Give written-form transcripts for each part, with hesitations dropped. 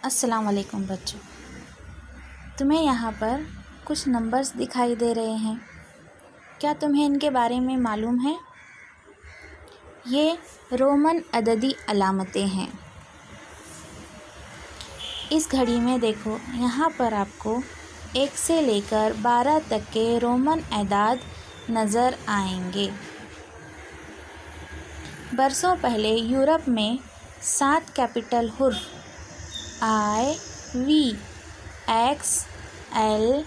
अस्सलाम वालेकुम बच्चों, तुम्हें यहाँ पर कुछ नंबर्स दिखाई दे रहे हैं। क्या तुम्हें इनके बारे में मालूम है? ये रोमन अददी अलामतें हैं। इस घड़ी में देखो, यहाँ पर आपको 1 से लेकर 12 तक के रोमन अदाद नज़र आएंगे। बरसों पहले यूरोप में 7 capital हुर्फ I, V, X, L,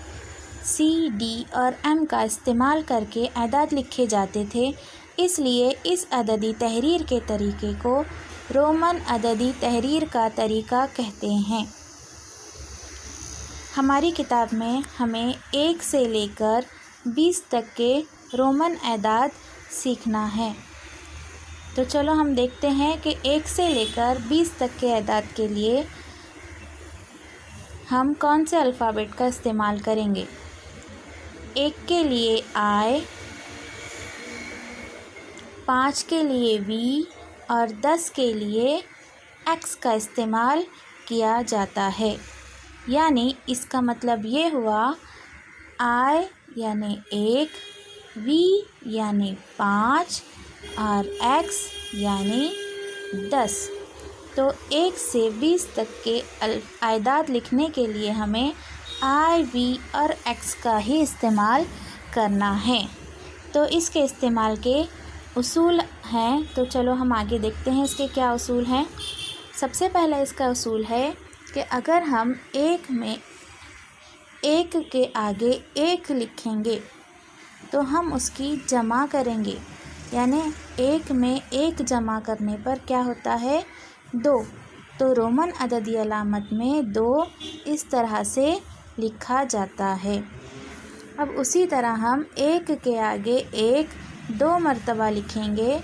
C, D और M का इस्तेमाल करके अदाद लिखे जाते थे। इसलिए इस अददी तहरीर के तरीके को रोमन अददी तहरीर का तरीका कहते हैं। हमारी किताब में हमें 1 से लेकर 20 तक के रोमन अदाद सीखना है। तो चलो हम देखते हैं कि 1 से लेकर 20 तक के अदाद के लिए हम कौन से अल्फ़ाबेट का इस्तेमाल करेंगे। 1 के लिए I, 5 के लिए V और 10 के लिए X का इस्तेमाल किया जाता है। यानी इसका मतलब ये हुआ I यानी 1, V यानी 5 और X यानी 10। तो 1 से 20 तक के अदाद लिखने के लिए हमें I, V और X का ही इस्तेमाल करना है। तो इसके इस्तेमाल के उसूल हैं, तो चलो हम आगे देखते हैं इसके क्या उसूल हैं। सबसे पहला इसका उसूल है कि अगर हम 1 में 1 के आगे 1 लिखेंगे तो हम उसकी जमा करेंगे। यानी 1 में 1 जमा करने पर क्या होता है? 2। तो रोमन अददी अलामत में 2 इस तरह से लिखा जाता है। अब उसी तरह हम 1 के आगे 1 2 मरतबा लिखेंगे।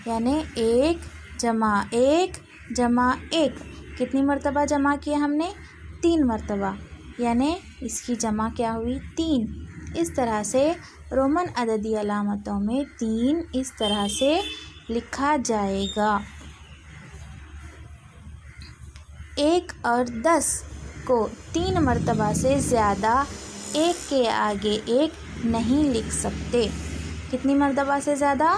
यानी 1 जमा 1 जमा 1। कितनी मरतबा जमा किया हमने? 3 मरतबा। यानी इसकी जमा क्या हुई? 3। इस तरह से रोमन अददी अलामतों में 3 इस तरह से लिखा जाएगा। 1 और 10 को 3 मरतबा से ज़्यादा 1 के आगे 1 नहीं लिख सकते। कितनी मरतबा से ज़्यादा?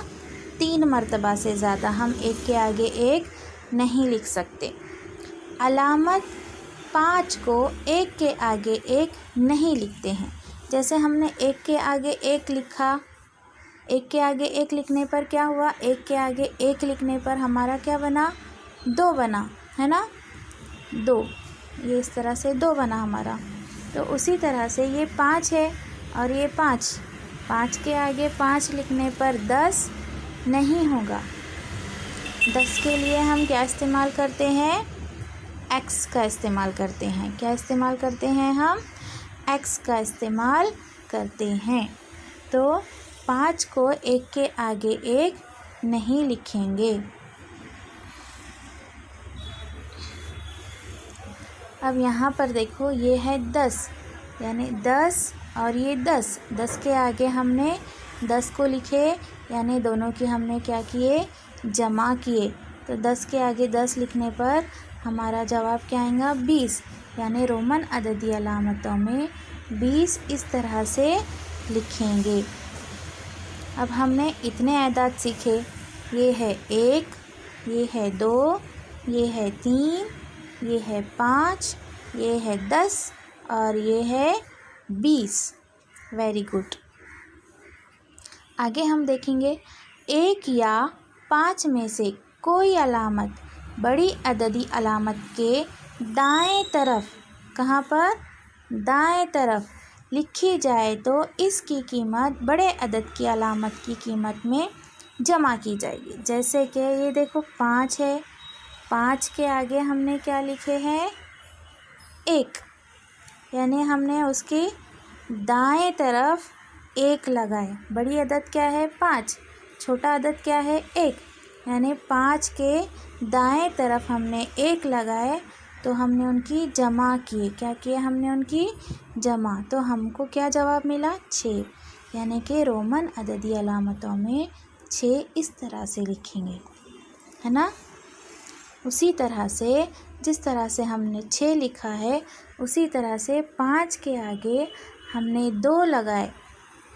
3 मरतबा से ज़्यादा हम 1 के आगे 1 नहीं लिख सकते। अलामत 5 को 1 के आगे 1 नहीं लिखते हैं। जैसे हमने 1 के आगे 1 लिखा, 1 के आगे 1 लिखने पर क्या हुआ? 1 के आगे 1 लिखने पर हमारा क्या बना? 2 बना, है ना? 2, ये इस तरह से 2 बना हमारा। तो उसी तरह से ये 5 है और ये 5 के आगे 5 लिखने पर 10 नहीं होगा। 10 के लिए हम क्या इस्तेमाल करते हैं? X का इस्तेमाल करते हैं। क्या इस्तेमाल करते हैं हम? X का इस्तेमाल करते हैं। तो 5 को 1 के आगे 1 नहीं लिखेंगे। अब यहाँ पर देखो, ये है 10, यानी 10 और ये 10 के आगे हमने 10 को लिखे, यानी दोनों की हमने क्या किए? जमा किए। तो 10 के आगे 10 लिखने पर हमारा जवाब क्या आएगा? 20। यानी रोमन अददी अलामतों में 20 इस तरह से लिखेंगे। अब हमने इतने अदाद सीखे। ये है 1, ये है 2, ये है 3, ये है 5, ये है 10 और ये है 20। Very good. आगे हम देखेंगे 1 या 5 में से कोई अलामत बड़ी अददी अलामत के दाएं तरफ, कहाँ पर? दाएं तरफ लिखी जाए तो इसकी कीमत बड़े अदद की अलामत की कीमत में जमा की जाएगी। जैसे कि ये देखो 5 है, 5 के आगे हमने क्या लिखे हैं? 1, यानी हमने उसकी दाएं तरफ 1 लगाए। बड़ी अदद क्या है? 5। छोटा अदद क्या है? 1। यानी 5 के दाएं तरफ हमने 1 लगाए तो हमने उनकी जमा किए। क्या किए हमने? उनकी जमा। तो हमको क्या जवाब मिला? 6। यानी कि रोमन अददी अलामतों में 6 इस तरह से लिखेंगे, है ना। उसी तरह से जिस तरह से हमने 6 लिखा है, उसी तरह से 5 के आगे हमने 2 लगाए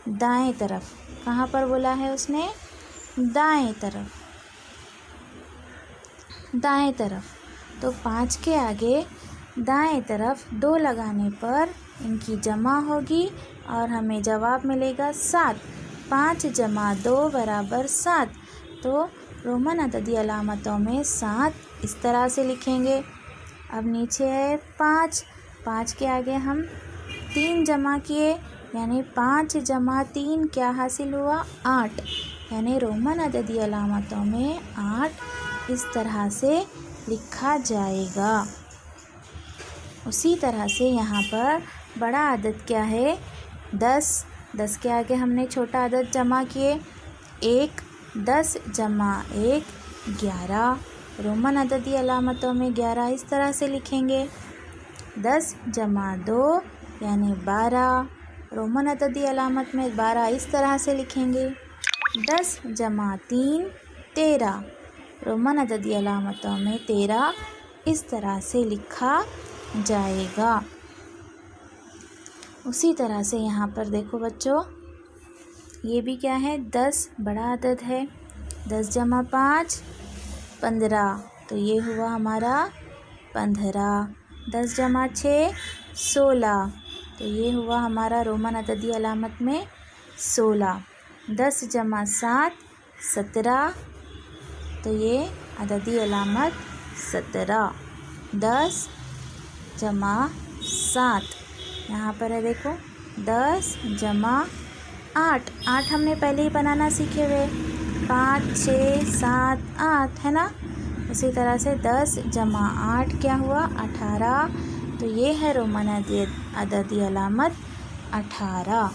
दाएं तरफ। कहाँ पर बोला है उसने? दाएं तरफ, दाएं तरफ। तो 5 के आगे दाएं तरफ 2 लगाने पर इनकी जमा होगी और हमें जवाब मिलेगा 7। 5 जमा 2 बराबर 7। तो रोमन अददी अलामतों में 7 इस तरह से लिखेंगे। अब नीचे है 5। 5 के आगे हम 3 जमा किए, यानी 5 जमा 3 क्या हासिल हुआ? 8। यानी रोमन अददी अलामतों में 8 इस तरह से लिखा जाएगा। उसी तरह से यहाँ पर बड़ा अदद क्या है? 10। 10 के आगे हमने छोटा अदद जमा किए 1। 10 जमा 1 11। रोमन अददी अलामतों में 11 इस तरह से लिखेंगे। 10 जमा 2 यानी 12। रोमन अददी अलामत में 12 इस तरह से लिखेंगे। 10 जमा 3 13। रोमन अददी अलामतों में 13 इस तरह से लिखा जाएगा। उसी तरह से यहाँ पर देखो बच्चों, ये भी क्या है? 10 बड़ा अदद है। 10 जमा 5 15। तो ये हुआ हमारा 15। 10 जमा 6 16। तो ये हुआ हमारा रोमन अददी अलामत में 16। 10 जमा 7 17। तो ये अददी अलामत 17। 10 जमा 7, यहाँ पर है देखो 10 जमा 8। 8 हमने पहले ही बनाना सीखे हुए, 5 6 7 8, है ना। उसी तरह से 10 जमा 8 क्या हुआ? 18। तो ये है रोमन अददी अलामत 18।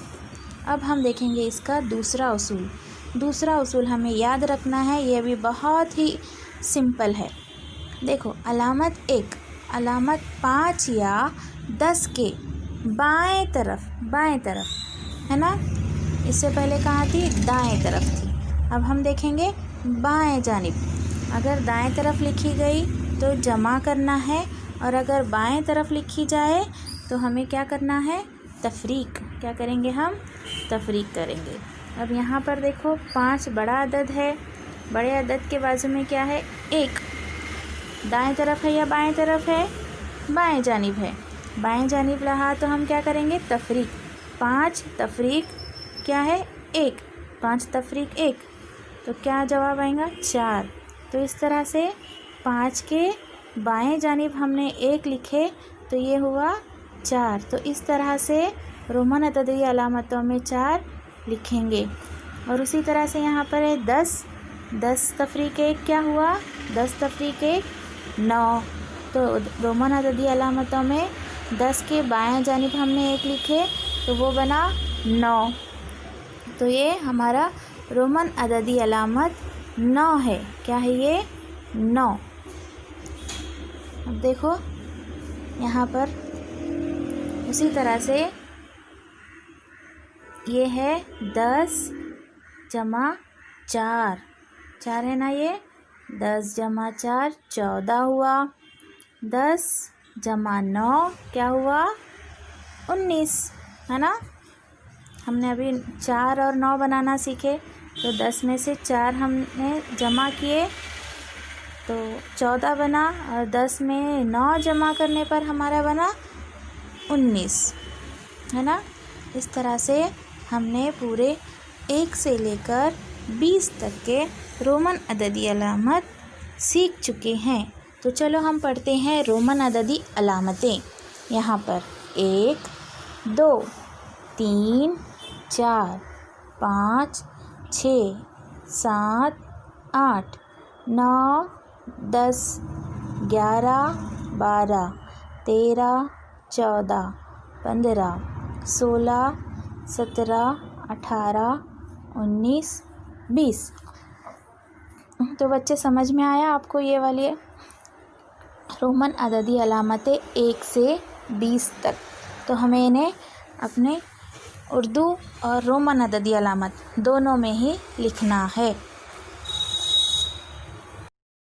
अब हम देखेंगे इसका दूसरा उसूल। दूसरा उसूल हमें याद रखना है, ये भी बहुत ही सिंपल है। देखो अलामत 1, अलामत 5 या 10 के बाएं तरफ, है ना। इससे पहले कहाँ थी? दाएं तरफ थी। अब हम देखेंगे बाएं जानिब। अगर दाएं तरफ लिखी गई तो जमा करना है, और अगर बाएं तरफ लिखी जाए तो हमें क्या करना है? तफरीक। क्या करेंगे हम? तफरीक करेंगे। अब यहाँ पर देखो 5 बड़ा अदद है, बड़े अदद के बाजू में क्या है? 1। दाएं तरफ है या बाएं तरफ है? बाएं जानिब है। बाएं जानिब रहा तो हम क्या करेंगे? तफरीक। 5 तफरीक क्या है? 1। 5 तफरीक 1, तो क्या जवाब आएगा? 4। तो इस तरह से 5 के बाएं जानिब हमने 1 लिखे तो ये हुआ 4। तो इस तरह से रोमन अददी अलामतों में 4 लिखेंगे। और उसी तरह से यहाँ पर है 10। 10 तफरीक 1 क्या हुआ? 10 तफरीक 1 9। तो रोमन अददी अलामतों में 10 के बाएं जानिब हमने 1 लिखे तो वो बना 9। तो ये हमारा रोमन अददी अलामत 9 है। क्या है ये? 9। अब देखो यहाँ पर उसी तरह से ये है 10 जमा 4। 4 है ना ये। 10 जमा 4 14 हुआ। 10 जमा 9 क्या हुआ? 19, है ना। हमने अभी 4 और 9 बनाना सीखे, तो 10 में से 4 हमने जमा किए तो 14 बना, और 10 में 9 जमा करने पर हमारा बना 19, है ना। इस तरह से हमने पूरे 1 से लेकर 20 तक के रोमन अददी अलामत सीख चुके हैं। तो चलो हम पढ़ते हैं रोमन अददी अलामतें। यहाँ पर 1 2 3 4 5 6 7 8 9 10 11 12 13 14 15 16 17 18 19 20। तो बच्चे समझ में आया आपको ये वाली रोमन अददी अलामतें 1 से 20 तक। तो हमें इन्हें अपने उर्दू और रोमन अददी अलामत दोनों में ही लिखना है।